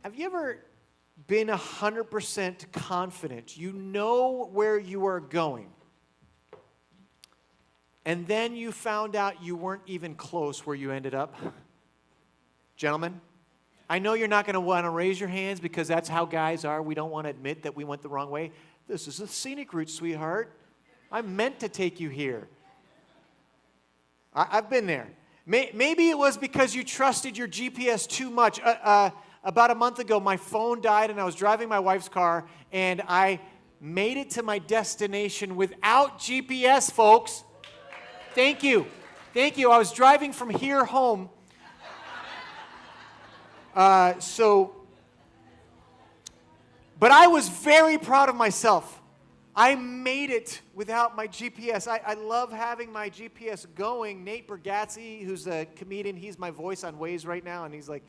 Have you ever been 100% confident? You know where you are going. And then you found out you weren't even close where you ended up? Gentlemen, I know you're not going to want to raise your hands because that's how guys are. We don't want to admit that we went the wrong way. This is a scenic route, sweetheart. I meant to take you here. I've been there. Maybe it was because you trusted your GPS too much. About a month ago, my phone died, and I was driving my wife's car, and I made it to my destination without GPS, folks. Thank you. Thank you. I was driving from here home. But I was very proud of myself. I made it without my GPS. I love having my GPS going. Nate Bergazzi, who's a comedian, he's my voice on Waze right now, and he's like,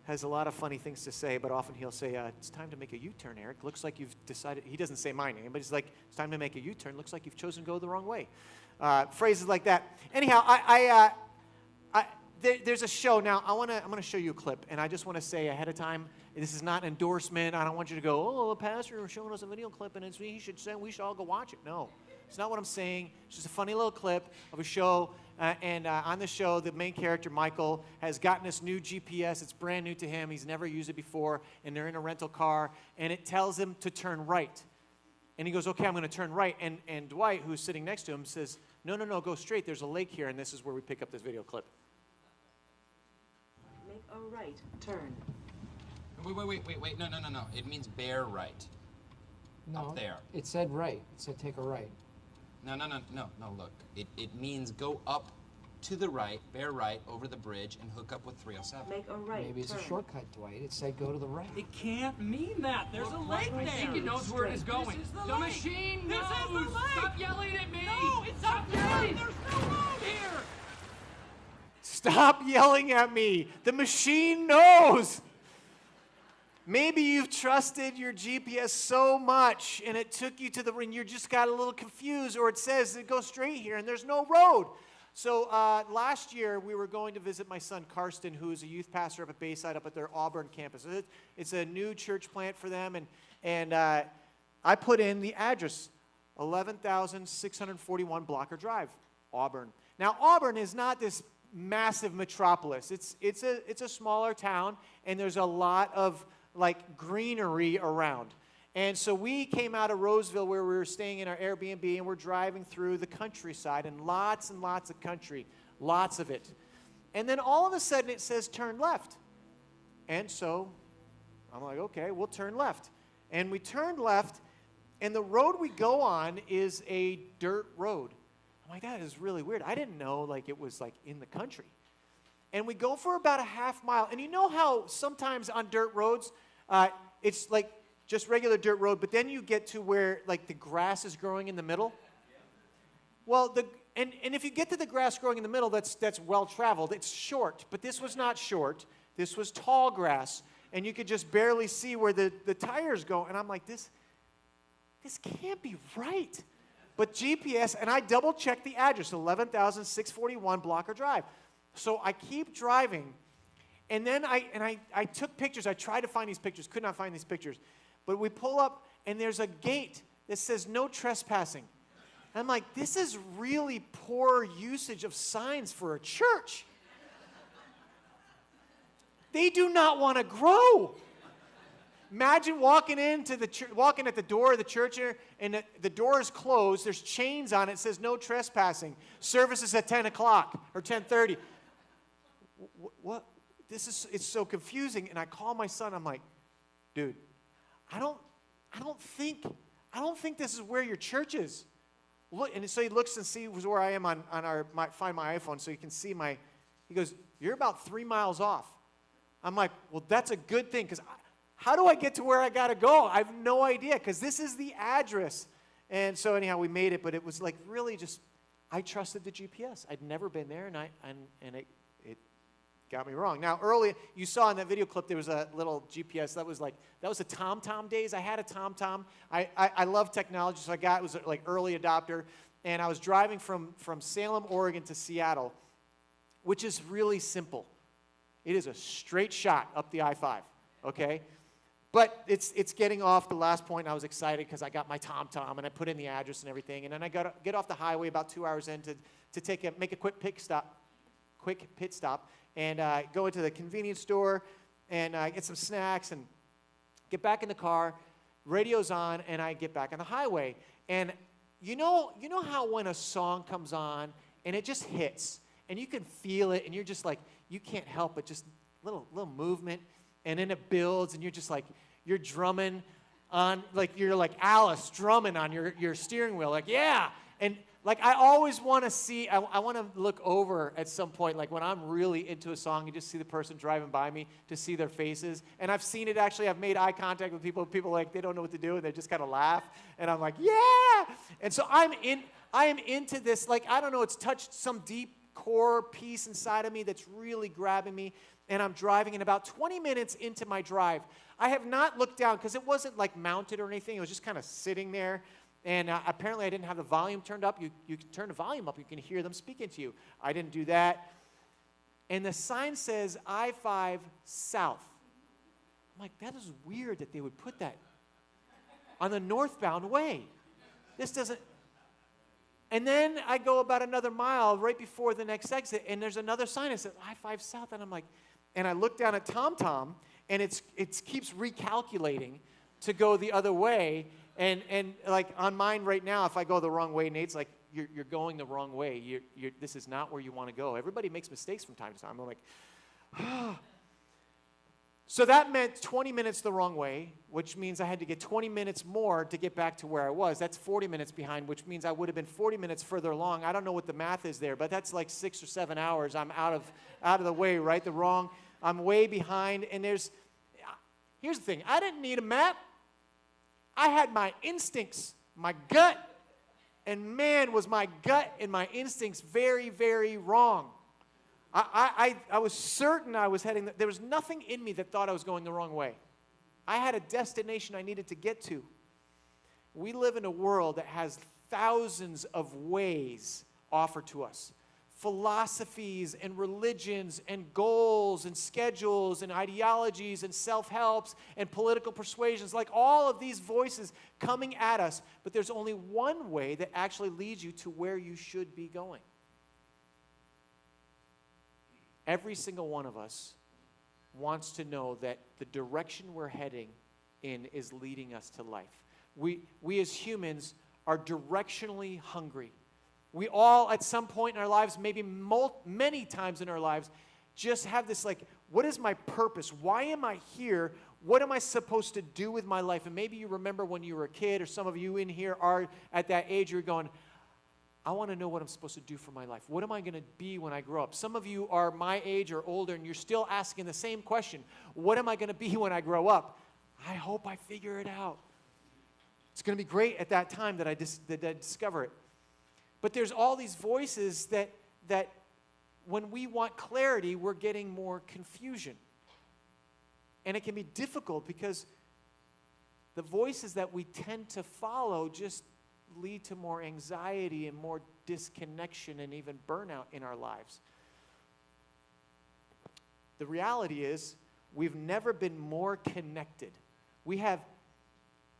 has a lot of funny things to say, but often he'll say, it's time to make a U-turn, Eric. Looks like you've decided, he doesn't say my name, but he's like, it's time to make a U-turn. Looks like you've chosen to go the wrong way. Phrases like that. Anyhow, there's a show now. I'm gonna show you a clip, and I just want to say ahead of time, this is not an endorsement. I don't want you to go, oh, the pastor is showing us a video clip, and we should all go watch it. No, it's not what I'm saying. It's just a funny little clip of a show, and on the show, the main character Michael has gotten this new GPS. It's brand new to him. He's never used it before, and they're in a rental car, and it tells him to turn right. And he goes, okay, I'm going to turn right. And Dwight, who's sitting next to him, says, no, go straight. There's a lake here, and this is where we pick up this video clip. Make a right turn. Wait. No. It means bear right. No, up there. It said right. It said take a right. No, look. It means go up to the right, bear right, over the bridge, and hook up with 307. Make a right Maybe it's turn. a shortcut, Dwight. It said go to the right. It can't mean that. There's a lake there. I think it knows where it is going. This is The lake. machine This knows. is the lake. Stop yelling at me. No, it's Stop up yelling. there. There's no road here. Stop yelling at me. The machine knows. Maybe you've trusted your GPS so much and it took you to the, and you just got a little confused, or it says it goes straight here and there's no road. So last year we were going to visit my son Karsten, who is a youth pastor up at Bayside, up at their Auburn campus. It's a new church plant for them, and I put in the address, 11,641 Blocker Drive, Auburn. Now Auburn is not this massive metropolis. It's a smaller town, and there's a lot of like greenery around. And so we came out of Roseville, where we were staying in our Airbnb, and we're driving through the countryside, and lots of country, lots of it. And then all of a sudden it says turn left. And so I'm like, okay, we'll turn left. And we turned left, and the road we go on is a dirt road. I'm like, that is really weird. I didn't know like it was like in the country. And we go for about a half mile. And you know how sometimes on dirt roads, it's like just regular dirt road, but then you get to where like the grass is growing in the middle? Well, and if you get to the grass growing in the middle, that's well traveled. It's short, but this was not short. This was tall grass, and you could just barely see where the tires go. And I'm like, this can't be right. But GPS, and I double-checked the address, 11,641 Blocker Drive. So I keep driving, and then I took pictures. I tried to find these pictures, could not find these pictures. But we pull up, and there's a gate that says no trespassing. And I'm like, this is really poor usage of signs for a church. They do not want to grow. Imagine walking into the walking at the door of the church, and the door is closed. There's chains on it. It says no trespassing. Service is at 10 o'clock or 10:30. What? It's so confusing. And I call my son. I'm like, dude, I don't think this is where your church is. Look, and so he looks and sees where I am on find my iPhone, so you can see my. He goes, you're about 3 miles off. I'm like, well, that's a good thing, because how do I get to where I got to go? I have no idea, because this is the address. And so anyhow, we made it, but it was like really just, I trusted the GPS. I'd never been there, and it got me wrong. Now, early, you saw in that video clip, there was a little GPS. That was the TomTom days. I had a TomTom. I love technology, so it was like early adopter. And I was driving from Salem, Oregon to Seattle, which is really simple. It is a straight shot up the I-5. okay? But it's getting off the last point, and I was excited because I got my TomTom, and I put in the address and everything, and then I get off the highway about 2 hours in to make a quick pit stop, and go into the convenience store and get some snacks and get back in the car. Radio's on, and I get back on the highway. And you know how when a song comes on and it just hits, and you can feel it, and you're just like, you can't help but just little movement, and then it builds, and you're just like, you're drumming on, like you're like Alice drumming on your steering wheel, like, yeah. And like I always want to see, I want to look over at some point, like when I'm really into a song and just see the person driving by me, to see their faces. And I've seen it actually. I've made eye contact with people like they don't know what to do, and they just kind of laugh. And I'm like, yeah. And so I am into this, like, I don't know, it's touched some deep core piece inside of me that's really grabbing me. And I'm driving, and about 20 minutes into my drive, I have not looked down because it wasn't like mounted or anything. It was just kind of sitting there. And apparently I didn't have the volume turned up. You can turn the volume up. You can hear them speaking to you. I didn't do that. And the sign says I-5 South. I'm like, that is weird that they would put that on the northbound way. This doesn't. And then I go about another mile right before the next exit, and there's another sign that says I-5 South. And I'm like, and I look down at TomTom, and it keeps recalculating to go the other way. And like on mine right now, if I go the wrong way, Nate's like, you're going the wrong way. This is not where you want to go. Everybody makes mistakes from time to time. I'm like, ah. So that meant 20 minutes the wrong way, which means I had to get 20 minutes more to get back to where I was. That's 40 minutes behind, which means I would have been 40 minutes further along. I don't know what the math is there, but that's like 6 or 7 hours. I'm out of the way, right? I'm way behind. And here's the thing. I didn't need a map. I had my instincts, my gut, and man, was my gut and my instincts very, very wrong. I was certain I was heading, there was nothing in me that thought I was going the wrong way. I had a destination I needed to get to. We live in a world that has thousands of ways offered to us. Philosophies and religions and goals and schedules and ideologies and self-helps and political persuasions, like all of these voices coming at us, but there's only one way that actually leads you to where you should be going. Every single one of us wants to know that the direction we're heading in is leading us to life. We as humans are directionally hungry. We all, at some point in our lives, maybe many times in our lives, just have this like, what is my purpose? Why am I here? What am I supposed to do with my life? And maybe you remember when you were a kid, or some of you in here are at that age, you're going, I want to know what I'm supposed to do for my life. What am I going to be when I grow up? Some of you are my age or older, and you're still asking the same question. What am I going to be when I grow up? I hope I figure it out. It's going to be great at that time that I discover it. But there's all these voices that when we want clarity, we're getting more confusion. And it can be difficult because the voices that we tend to follow just lead to more anxiety and more disconnection and even burnout in our lives. The reality is, we've never been more connected. We have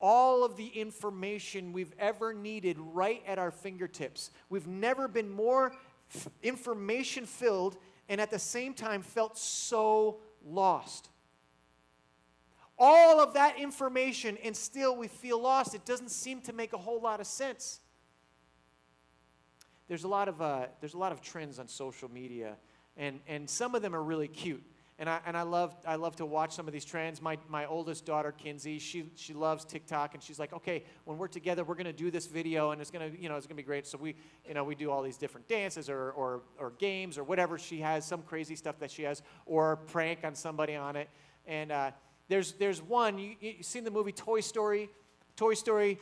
all of the information we've ever needed right at our fingertips. We've never been more information filled and at the same time felt so lost. All of that information, and still we feel lost. It doesn't seem to make a whole lot of sense. There's a lot of trends on social media, and some of them are really cute. And I love to watch some of these trends. My oldest daughter, Kinsey, she loves TikTok, and she's like, okay, when we're together, we're gonna do this video, and it's gonna be great. So we do all these different dances or games or whatever she has, some crazy stuff that she has, or prank on somebody on it. And there's one, you've seen the movie Toy Story? Toy Story,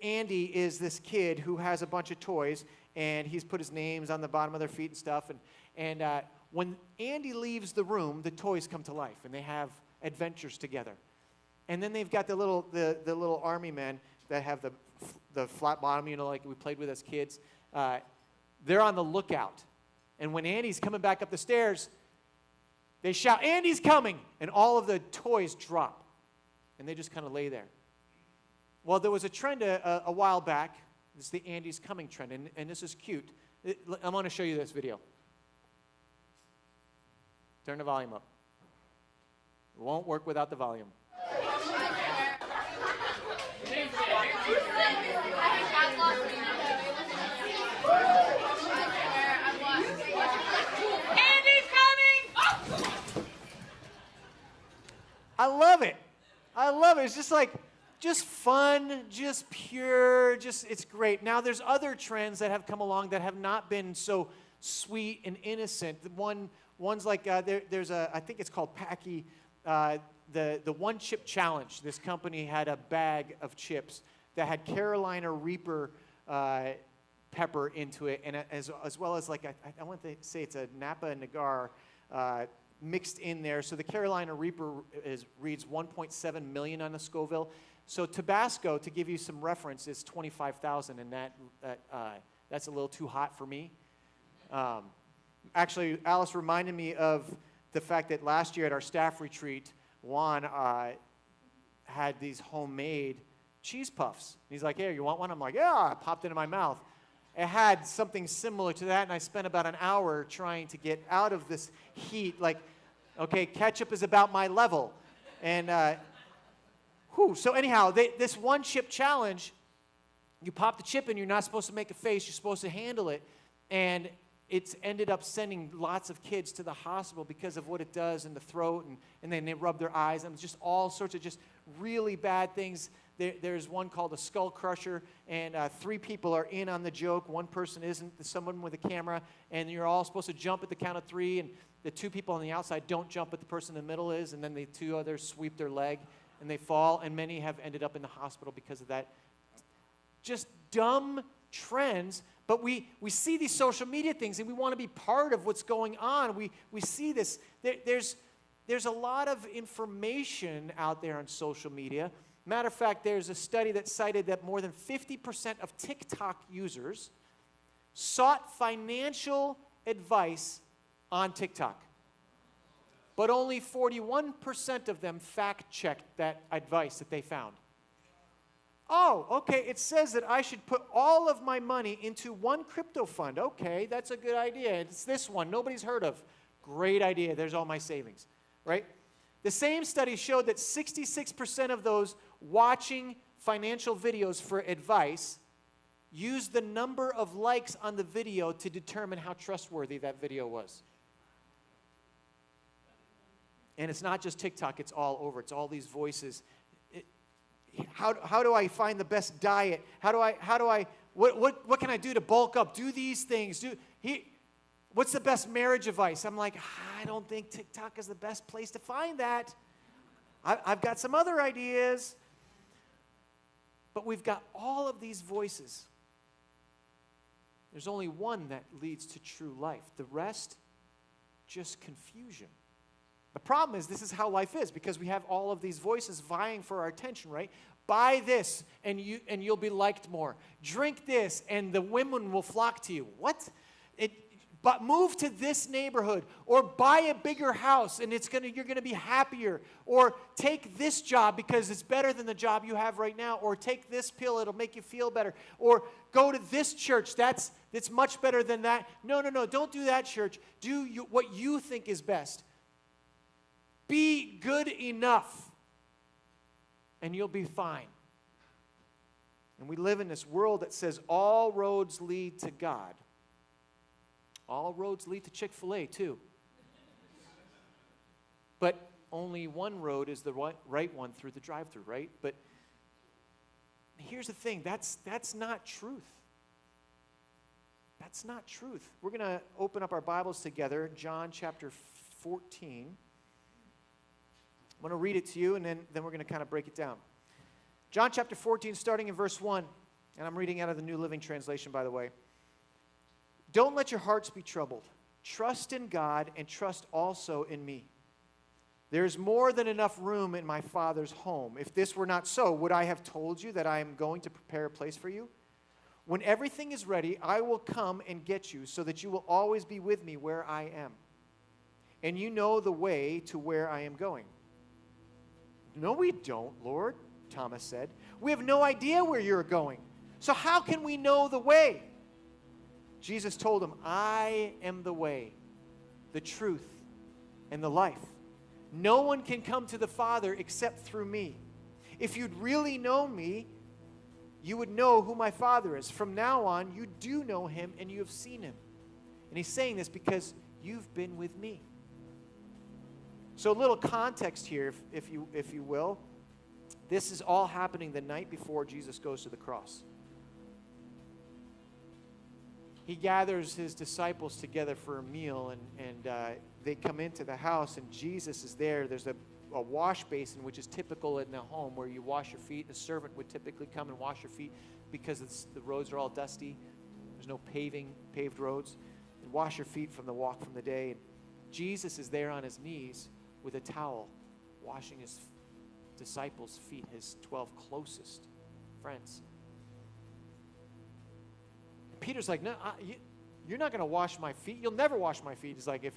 Andy is this kid who has a bunch of toys, and he's put his names on the bottom of their feet and stuff. And when Andy leaves the room, the toys come to life, and they have adventures together. And then they've got the little army men that have the flat bottom, like we played with as kids. They're on the lookout. And when Andy's coming back up the stairs, They shout, Andy's coming! And all of the toys drop. And they just kind of lay there. Well, there was a trend a while back. This is the Andy's coming trend, and this is cute. I'm going to show you this video. Turn the volume up. It won't work without the volume. I love it. I love it. It's just like, just fun, just pure, it's great. Now, there's other trends that have come along that have not been so sweet and innocent. One's like, I think it's called Packy, the One Chip Challenge. This company had a bag of chips that had Carolina Reaper pepper into it, and as well as, like, I want to say it's a Napa Nagar mixed in there. So the Carolina Reaper reads 1.7 million on the Scoville. So Tabasco, to give you some reference, is 25,000, and that's a little too hot for me. Actually, Alice reminded me of the fact that last year at our staff retreat, Juan had these homemade cheese puffs. He's like, hey, you want one? I'm like, yeah, I popped it in my mouth. It had something similar to that, and I spent about an hour trying to get out of this heat. Like, okay, ketchup is about my level. And, so anyhow, this One Chip Challenge, you pop the chip in, you're not supposed to make a face, you're supposed to handle it. And it's ended up sending lots of kids to the hospital because of what it does in the throat, and then they rub their eyes, and just all sorts of just really bad things. There's one called a skull crusher, and 3 people are in on the joke. One person isn't, someone with a camera, and you're all supposed to jump at the count of 3, and the 2 people on the outside don't jump, but the person in the middle is, and then the 2 others sweep their leg, and they fall, and many have ended up in the hospital because of that. Just dumb trends, but we see these social media things, and we want to be part of what's going on. We see this. There's a lot of information out there on social media. Matter of fact, there's a study that cited that more than 50% of TikTok users sought financial advice on TikTok. But only 41% of them fact-checked that advice that they found. Oh, okay, it says that I should put all of my money into one crypto fund. Okay, that's a good idea. It's this one nobody's heard of. Great idea. There's all my savings, right? The same study showed that 66% of those watching financial videos for advice used the number of likes on the video to determine how trustworthy that video was. And it's not just TikTok, it's all over. It's all these voices. How do I find the best diet? What can I do to bulk up? Do these things. What's the best marriage advice? I'm like, I don't think TikTok is the best place to find that. I've got some other ideas. But we've got all of these voices. There's only one that leads to true life. The rest, just confusion. The problem is this is how life is, because we have all of these voices vying for our attention, right? Buy this and you'll be liked more. Drink this and the women will flock to you. What? But move to this neighborhood, or buy a bigger house and you're gonna be happier, or take this job because it's better than the job you have right now, or take this pill, it'll make you feel better, or go to this church, that's much better than that. No, don't do that church. Do what you think is best. Be good enough, and you'll be fine. And we live in this world that says all roads lead to God. All roads lead to Chick-fil-A, too. But only one road is the right one through the drive-thru, right? But here's the thing. That's not truth. That's not truth. We're going to open up our Bibles together, John chapter 14. I'm going to read it to you, and then we're going to kind of break it down. John chapter 14, starting in verse 1. And I'm reading out of the New Living Translation, by the way. Don't let your hearts be troubled. Trust in God and trust also in me. There's more than enough room in my Father's home. If this were not so, would I have told you that I am going to prepare a place for you? When everything is ready, I will come and get you so that you will always be with me where I am. and you know the way to where I am going." "No, we don't, Lord," Thomas said. "We have no idea where you're going. So how can we know the way?" Jesus told him, "I am the way, the truth, and the life. No one can come to the Father except through me. If you'd really known me, you would know who my Father is. From now on, you do know him and you have seen him." And he's saying this because you've been with me. So a little context here, if you will. This is all happening the night before Jesus goes to the cross. He gathers his disciples together for a meal, and they come into the house, and Jesus is there. There's a wash basin, which is typical in the home where you wash your feet. The servant would typically come and wash your feet because the roads are all dusty. There's no paved roads. And wash your feet from the walk from the day. And Jesus is there on his knees with a towel, washing his disciples' feet, his 12 closest friends. Peter's like, "No, you're not going to wash my feet. You'll never wash my feet." He's like, if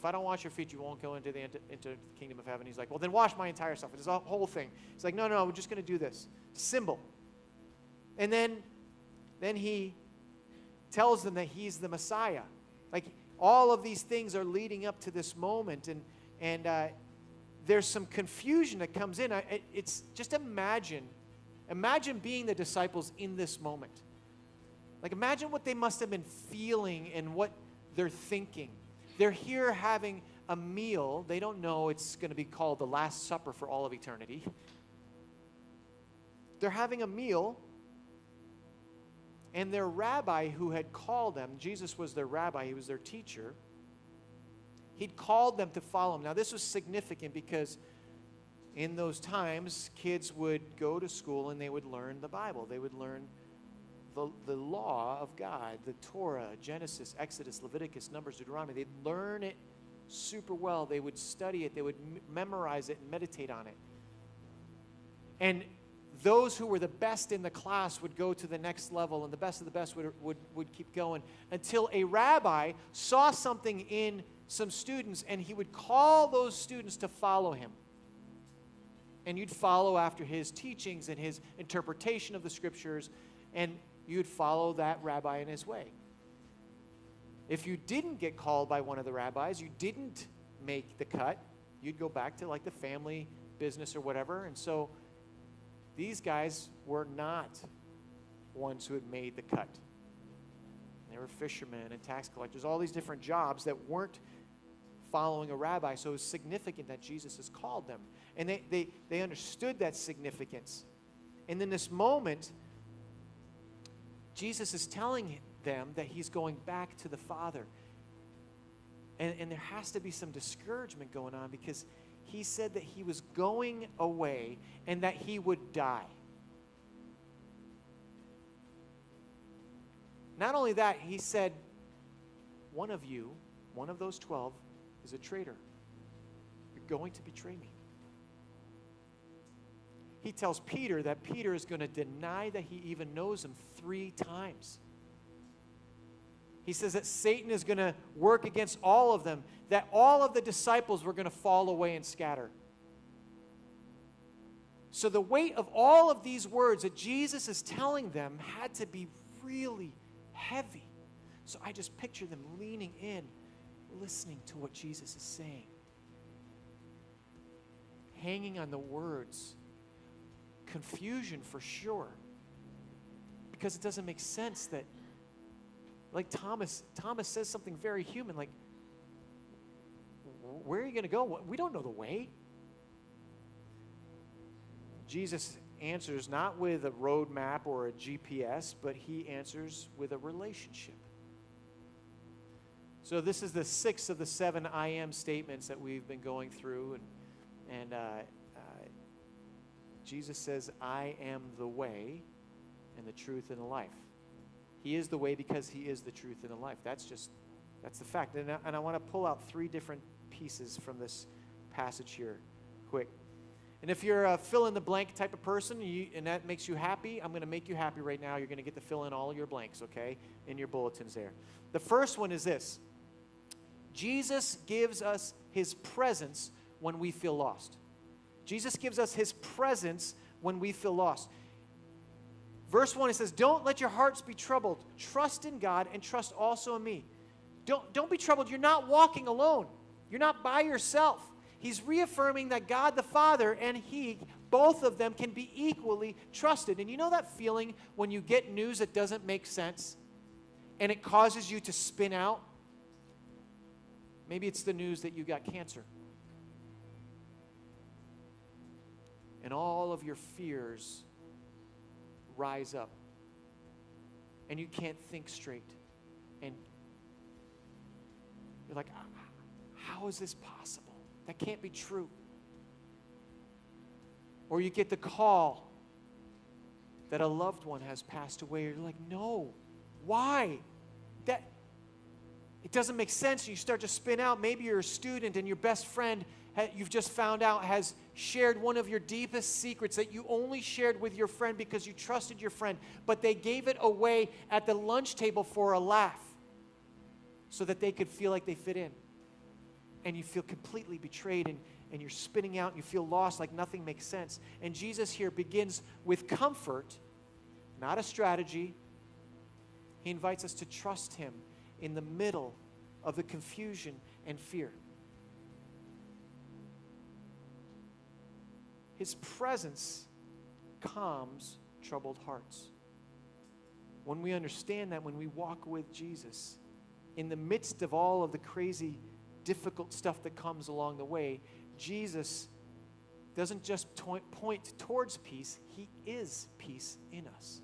I don't wash your feet, you won't go into the kingdom of heaven." He's like, "Well, then wash my entire self." It's a whole thing. He's like, no, we're just going to do this. Symbol. And then he tells them that he's the Messiah. Like, all of these things are leading up to this moment, and there's some confusion that comes in. It's just imagine being the disciples in this moment. Like, imagine what they must have been feeling and what they're thinking. They're here having a meal. They don't know it's going to be called the Last Supper for all of eternity. They're having a meal, and their rabbi who had called them, Jesus was their rabbi, he was their teacher, he'd called them to follow him. Now, this was significant because in those times, kids would go to school and they would learn the Bible. They would learn the law of God, the Torah, Genesis, Exodus, Leviticus, Numbers, Deuteronomy. They'd learn it super well. They would study it. They would memorize it and meditate on it. And those who were the best in the class would go to the next level, and the best of the best would keep going until a rabbi saw something in some students, and he would call those students to follow him. And you'd follow after his teachings and his interpretation of the scriptures, and you'd follow that rabbi in his way. If you didn't get called by one of the rabbis, you didn't make the cut, you'd go back to like the family business or whatever. And so these guys were not ones who had made the cut. They were fishermen and tax collectors, all these different jobs that weren't following a rabbi. So it was significant that Jesus has called them. And they understood that significance. And in this moment, Jesus is telling them that he's going back to the Father. And there has to be some discouragement going on because he said that he was going away and that he would die. Not only that, he said, one of you, one of those 12, is a traitor. You're going to betray me. He tells Peter that Peter is going to deny that he even knows him 3 times. He says that Satan is going to work against all of them, that all of the disciples were going to fall away and scatter. So the weight of all of these words that Jesus is telling them had to be really heavy. So I just picture them leaning in, listening to what Jesus is saying, hanging on the words. Confusion for sure, because it doesn't make sense that, like Thomas says something very human, like, where are you going to go? We don't know the way. Jesus answers not with a road map or a GPS, but he answers with a relationship. So this is the 6th of the 7 I am statements that we've been going through, and Jesus says, I am the way and the truth and the life. He is the way because he is the truth and the life. That's the fact. And I want to pull out 3 different pieces from this passage here quick. And if you're a fill-in-the-blank type of person and that makes you happy, I'm going to make you happy right now. You're going to get to fill in all your blanks, okay, in your bulletins there. The first one is this. Jesus gives us his presence when we feel lost. Jesus gives us his presence when we feel lost. Verse 1, it says, don't let your hearts be troubled. Trust in God and trust also in me. Don't be troubled. You're not walking alone. You're not by yourself. He's reaffirming that God the Father and he, both of them, can be equally trusted. And you know that feeling when you get news that doesn't make sense and it causes you to spin out? Maybe it's the news that you got cancer. And all of your fears rise up. And you can't think straight. And you're like, how is this possible? That can't be true. Or you get the call that a loved one has passed away. You're like, no, why? It doesn't make sense. And you start to spin out. Maybe you're a student and your best friend you've just found out has shared one of your deepest secrets that you only shared with your friend because you trusted your friend, but they gave it away at the lunch table for a laugh so that they could feel like they fit in. And you feel completely betrayed and you're spinning out and you feel lost, like nothing makes sense. And Jesus here begins with comfort, not a strategy. He invites us to trust him in the middle of the confusion and fear. His presence calms troubled hearts. When we understand that, when we walk with Jesus, in the midst of all of the crazy, difficult stuff that comes along the way, Jesus doesn't just point towards peace, he is peace in us.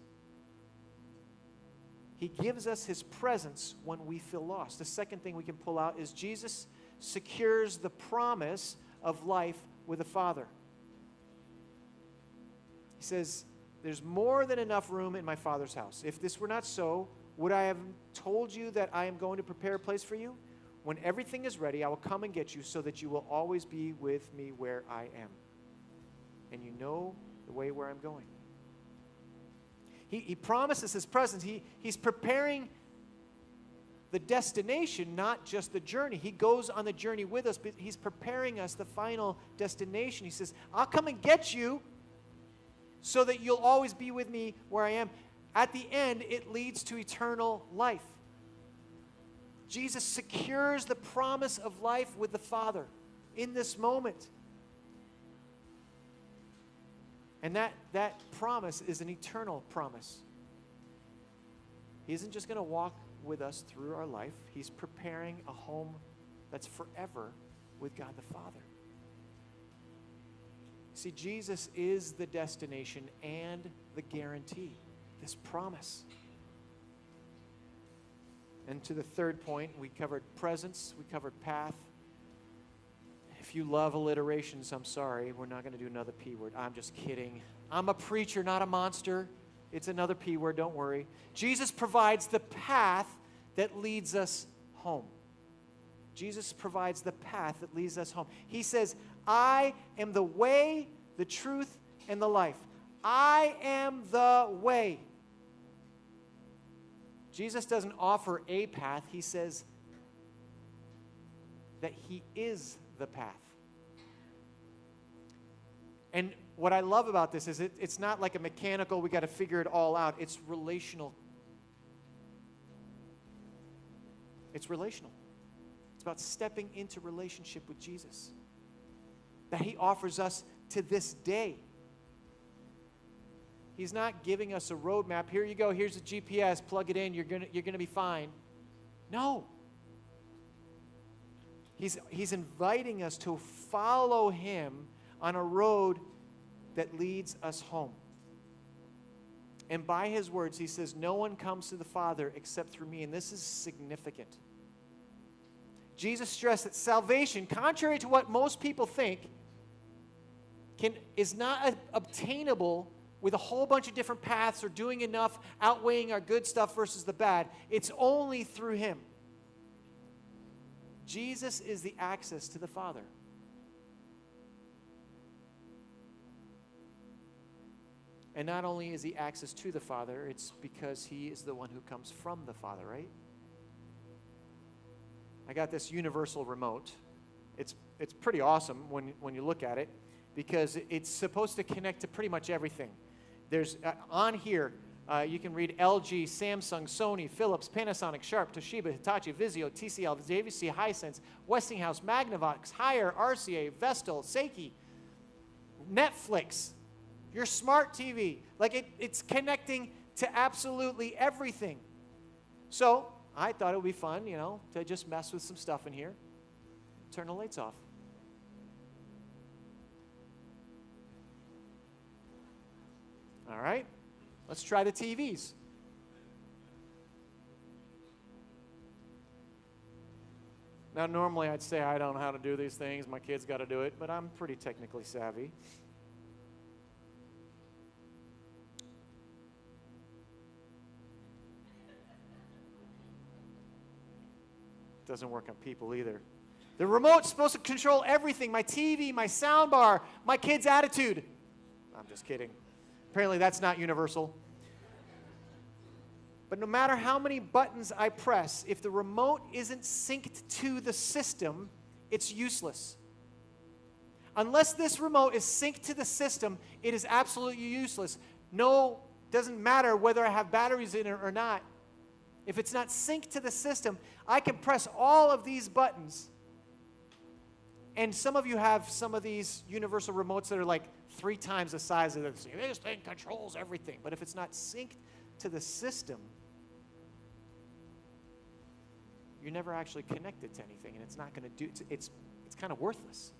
He gives us his presence when we feel lost. The second thing we can pull out is Jesus secures the promise of life with the Father. He says, there's more than enough room in my Father's house. If this were not so, would I have told you that I am going to prepare a place for you? When everything is ready, I will come and get you so that you will always be with me where I am. And you know the way where I'm going. He promises his presence. He's preparing the destination, not just the journey. He goes on the journey with us, but he's preparing us the final destination. He says, I'll come and get you so that you'll always be with me where I am. At the end, it leads to eternal life. Jesus secures the promise of life with the Father in this moment. And that promise is an eternal promise. He isn't just going to walk with us through our life. He's preparing a home that's forever with God the Father. See, Jesus is the destination and the guarantee, this promise. And to the third point, we covered presence, we covered path. If you love alliterations, I'm sorry, we're not going to do another P word. I'm just kidding. I'm a preacher, not a monster. It's another P word, don't worry. Jesus provides the path that leads us home. Jesus provides the path that leads us home. He says, I am the way, the truth, and the life. I am the way. Jesus doesn't offer a path. He says that he is the path. And what I love about this is it's not like a mechanical, we got to figure it all out. It's relational. It's relational. It's about stepping into relationship with Jesus that he offers us to this day. He's not giving us a roadmap. Here you go. Here's a GPS. Plug it in. You're gonna be fine. No. He's inviting us to follow him on a road that leads us home. And by his words, he says, no one comes to the Father except through me. And this is significant. Jesus stressed that salvation, contrary to what most people think, is not obtainable with a whole bunch of different paths or doing enough, outweighing our good stuff versus the bad. It's only through him. Jesus is the access to the Father. And not only is he access to the Father, it's because he is the one who comes from the Father, right? I got this universal remote. It's pretty awesome when you look at it, because it's supposed to connect to pretty much everything. There's on here, you can read LG, Samsung, Sony, Philips, Panasonic, Sharp, Toshiba, Hitachi, Vizio, TCL, JVC, Hisense, Westinghouse, Magnavox, Haier, RCA, Vestel, Seiki, Netflix, your smart TV. Like it's connecting to absolutely everything. So I thought it would be fun, to just mess with some stuff in here. Turn the lights off. All right, let's try the TVs. Now, normally I'd say I don't know how to do these things. My kids got to do it, but I'm pretty technically savvy. Doesn't work on people either. The remote's supposed to control everything. My TV, my sound bar, my kid's attitude. I'm just kidding. Apparently that's not universal. But no matter how many buttons I press, if the remote isn't synced to the system, it's useless. Unless this remote is synced to the system, it is absolutely useless. Doesn't matter whether I have batteries in it or not. If it's not synced to the system, I can press all of these buttons. And some of you have some of these universal remotes that are like 3 times the size of this. This thing controls everything. But if it's not synced to the system, you're never actually connected to anything, and it's not going to do. It's kind of worthless.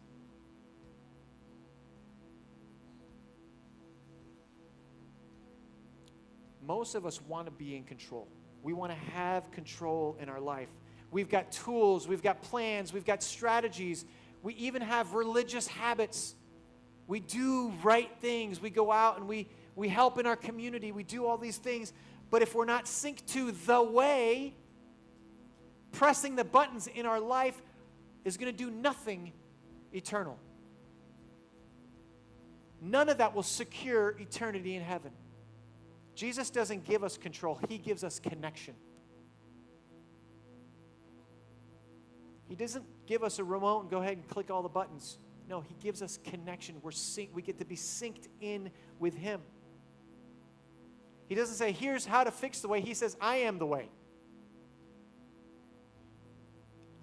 Most of us want to be in control. We want to have control in our life. We've got tools, we've got plans, we've got strategies. We even have religious habits. We do right things. We go out and we help in our community. We do all these things. But if we're not synced to the way, pressing the buttons in our life is going to do nothing eternal. None of that will secure eternity in heaven. Jesus doesn't give us control. He gives us connection. He doesn't give us a remote and go ahead and click all the buttons. No, he gives us connection. We get to be synced in with him. He doesn't say, here's how to fix the way. He says, I am the way.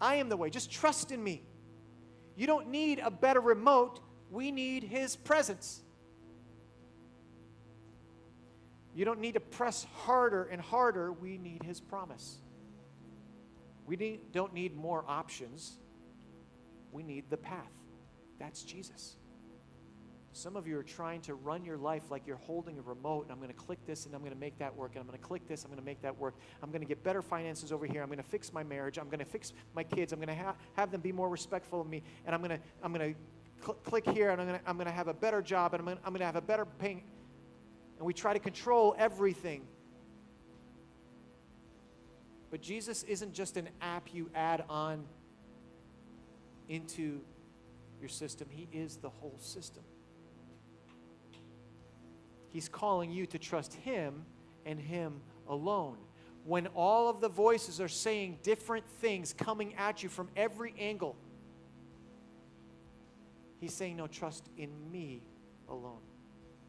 I am the way. Just trust in me. You don't need a better remote. We need his presence. You don't need to press harder and harder. We need his promise. We don't need more options. We need the path. That's Jesus. Some of you are trying to run your life like you're holding a remote, and I'm going to click this, and I'm going to make that work, and I'm going to click this, I'm going to make that work. I'm going to get better finances over here. I'm going to fix my marriage. I'm going to fix my kids. I'm going to have them be more respectful of me, and I'm going to click here, and I'm going to have a better job, and I'm going to have a better paying. And we try to control everything. But Jesus isn't just an app you add on into your system. He is the whole system. He's calling you to trust him and him alone. When all of the voices are saying different things coming at you from every angle, he's saying, no, trust in me alone.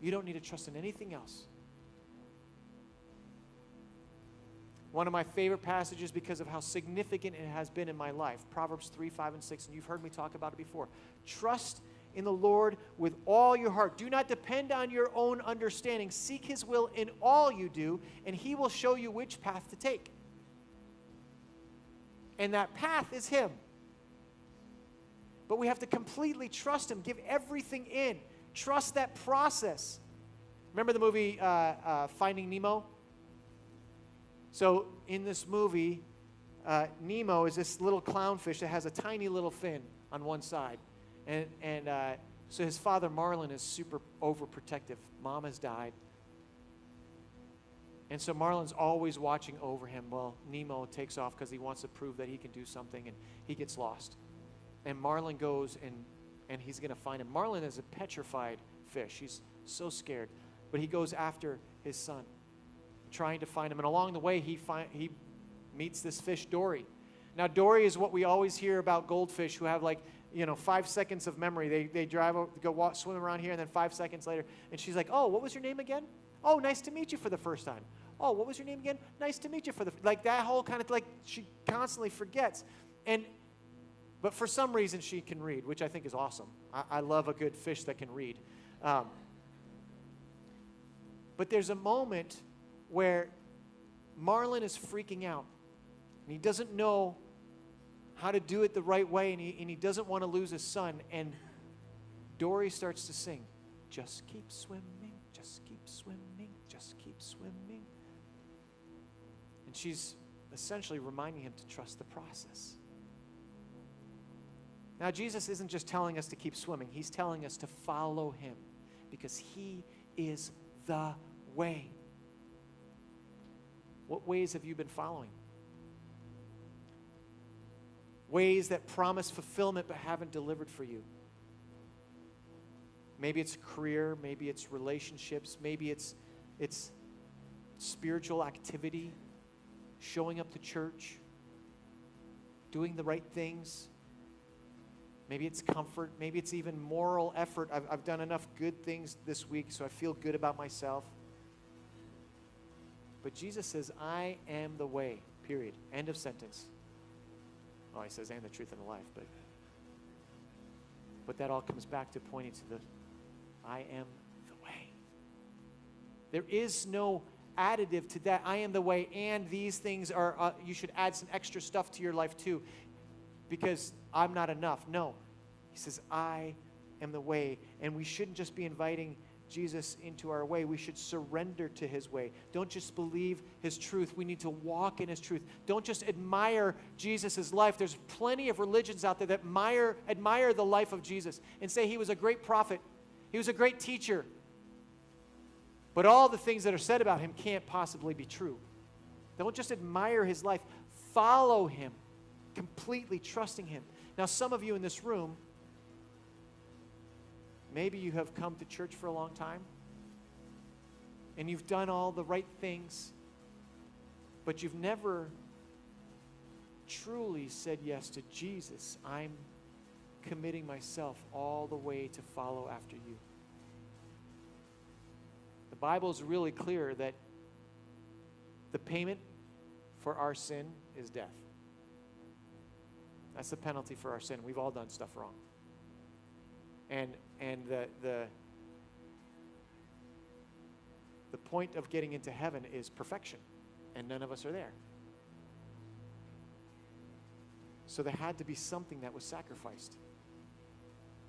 You don't need to trust in anything else. One of my favorite passages because of how significant it has been in my life, Proverbs 3, 5, and 6, and you've heard me talk about it before. Trust in the Lord with all your heart. Do not depend on your own understanding. Seek his will in all you do, and he will show you which path to take. And that path is him. But we have to completely trust him, give everything in. Trust that process. Remember the movie Finding Nemo? So in this movie, Nemo is this little clownfish that has a tiny little fin on one side. And so his father, Marlin, is super overprotective. Mom has died. And so Marlin's always watching over him. Well, Nemo takes off because he wants to prove that he can do something, and he gets lost. And Marlin goes and he's going to find him. Marlin is a petrified fish. He's so scared. But he goes after his son, trying to find him. And along the way, he meets this fish, Dory. Now, Dory is what we always hear about goldfish who have like 5 seconds of memory. They drive over, swim around here, and then 5 seconds later, and she's like, oh, what was your name again? Oh, nice to meet you for the first time. Oh, what was your name again? Nice to meet you for the, like that whole kind of, like she constantly forgets. But for some reason she can read, which I think is awesome. I love a good fish that can read. But there's a moment where Marlon is freaking out, and he doesn't know how to do it the right way, and he doesn't want to lose his son. And Dory starts to sing, just keep swimming, just keep swimming, just keep swimming. And she's essentially reminding him to trust the process. Now, Jesus isn't just telling us to keep swimming. He's telling us to follow him because he is the way. What ways have you been following? Ways that promise fulfillment but haven't delivered for you. Maybe it's career, maybe it's relationships, maybe it's spiritual activity, showing up to church, doing the right things. Maybe it's comfort, maybe it's even moral effort. I've done enough good things this week, so I feel good about myself. But Jesus says, I am the way, period. End of sentence. Oh, he says, and the truth and the life, but that all comes back to pointing to the, I am the way. There is no additive to that. I am the way, and these things are, you should add some extra stuff to your life too, because I'm not enough. No. He says, I am the way, and we shouldn't just be inviting Jesus into our way. We should surrender to his way. Don't just believe his truth. We need to walk in his truth. Don't just admire Jesus' life. There's plenty of religions out there that admire the life of Jesus and say he was a great prophet. He was a great teacher. But all the things that are said about him can't possibly be true. Don't just admire his life. Follow him, completely trusting him. Now, some of you in this room, maybe you have come to church for a long time, and you've done all the right things, but you've never truly said yes to Jesus. I'm committing myself all the way to follow after you. The Bible is really clear that the payment for our sin is death. That's the penalty for our sin. We've all done stuff wrong. And the point of getting into heaven is perfection, and none of us are there. So there had to be something that was sacrificed.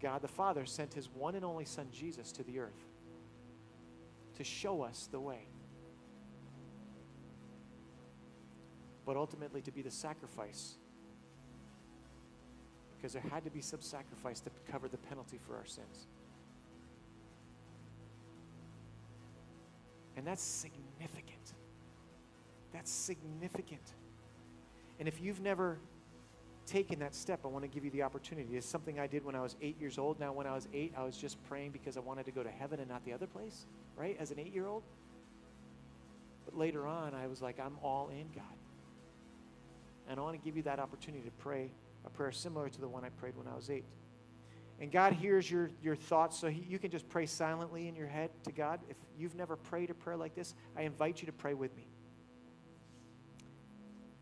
God the Father sent his one and only Son, Jesus, to the earth to show us the way, but ultimately to be the sacrifice, because there had to be some sacrifice to cover the penalty for our sins. And that's significant. That's significant. And if you've never taken that step, I want to give you the opportunity. It's something I did when I was 8 years old. Now, when I was 8, I was just praying because I wanted to go to heaven and not the other place, right, as an 8-year-old. But later on, I was like, I'm all in, God. And I want to give you that opportunity to pray a prayer similar to the one I prayed when I was 8. And God hears your thoughts, so you can just pray silently in your head to God. If you've never prayed a prayer like this, I invite you to pray with me.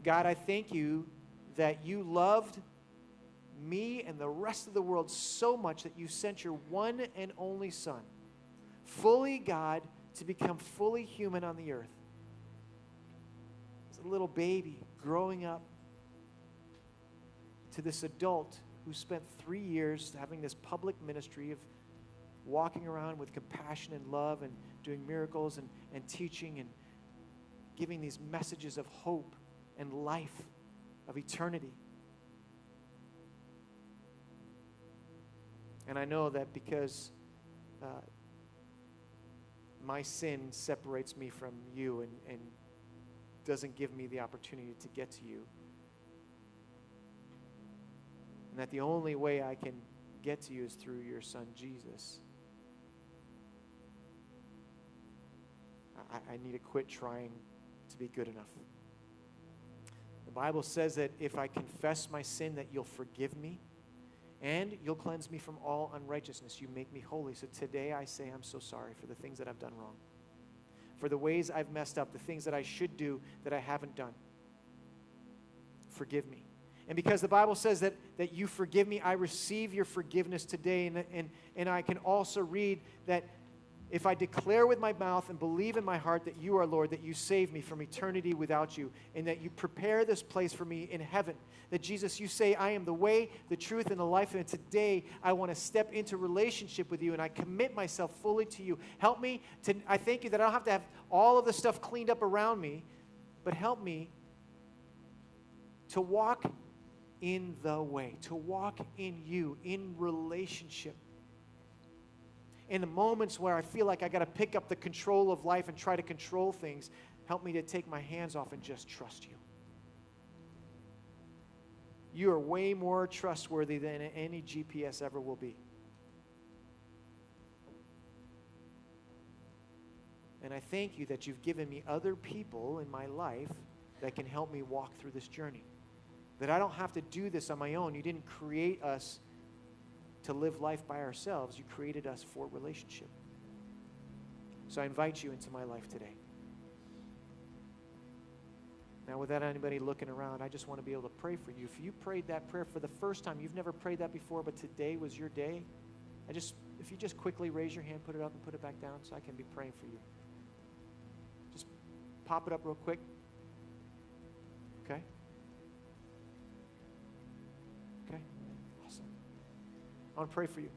God, I thank you that you loved me and the rest of the world so much that you sent your one and only Son, fully God, to become fully human on the earth. As a little baby growing up to this adult who spent 3 years having this public ministry of walking around with compassion and love and doing miracles and teaching and giving these messages of hope and life, of eternity. And I know that because my sin separates me from you and doesn't give me the opportunity to get to you, and that the only way I can get to you is through your Son, Jesus. I need to quit trying to be good enough. The Bible says that if I confess my sin, that you'll forgive me And you'll cleanse me from all unrighteousness. You make me holy. So today I say I'm so sorry for the things that I've done wrong, for the ways I've messed up, the things that I should do that I haven't done. Forgive me. And because the Bible says that you forgive me, I receive your forgiveness today. And I can also read that if I declare with my mouth and believe in my heart that you are Lord, that you save me from eternity without you, and that you prepare this place for me in heaven, that Jesus, you say, I am the way, the truth, and the life, and today I want to step into relationship with you, and I commit myself fully to you. Help me I thank you that I don't have to have all of the stuff cleaned up around me, but help me to walk in the way, to walk in you, in relationship. In the moments where I feel like I got to pick up the control of life and try to control things, help me to take my hands off and just trust you. You are way more trustworthy than any GPS ever will be. And I thank you that you've given me other people in my life that can help me walk through this journey. That I don't have to do this on my own. You didn't create us to live life by ourselves. You created us for relationship. So I invite you into my life today. Now, without anybody looking around, I just want to be able to pray for you. If you prayed that prayer for the first time, you've never prayed that before, but today was your day, if you just quickly raise your hand, put it up and put it back down so I can be praying for you. Just pop it up real quick. Okay? Okay? Awesome. I want to pray for you.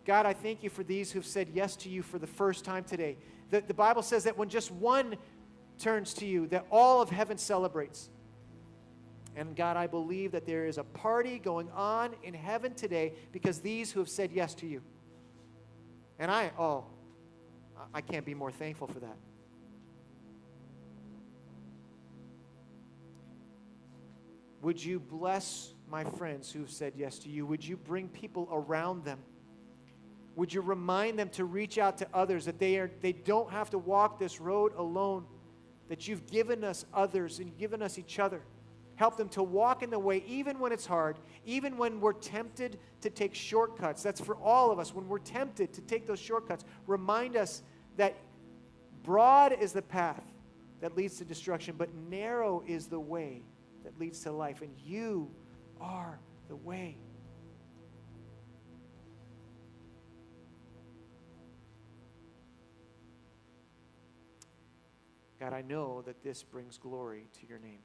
God, I thank you for these who've said yes to you for the first time today. The Bible says that when just one turns to you, that all of heaven celebrates. And God, I believe that there is a party going on in heaven today because these who have said yes to you. And I can't be more thankful for that. Would you bless my friends who've said yes to you? Would you bring people around them? Would you remind them to reach out to others, that they don't have to walk this road alone, that you've given us others and given us each other. Help them to walk in the way even when it's hard, even when we're tempted to take shortcuts. That's for all of us. When we're tempted to take those shortcuts, remind us that broad is the path that leads to destruction, but narrow is the way that leads to life, and you are the way. God, I know that this brings glory to your name.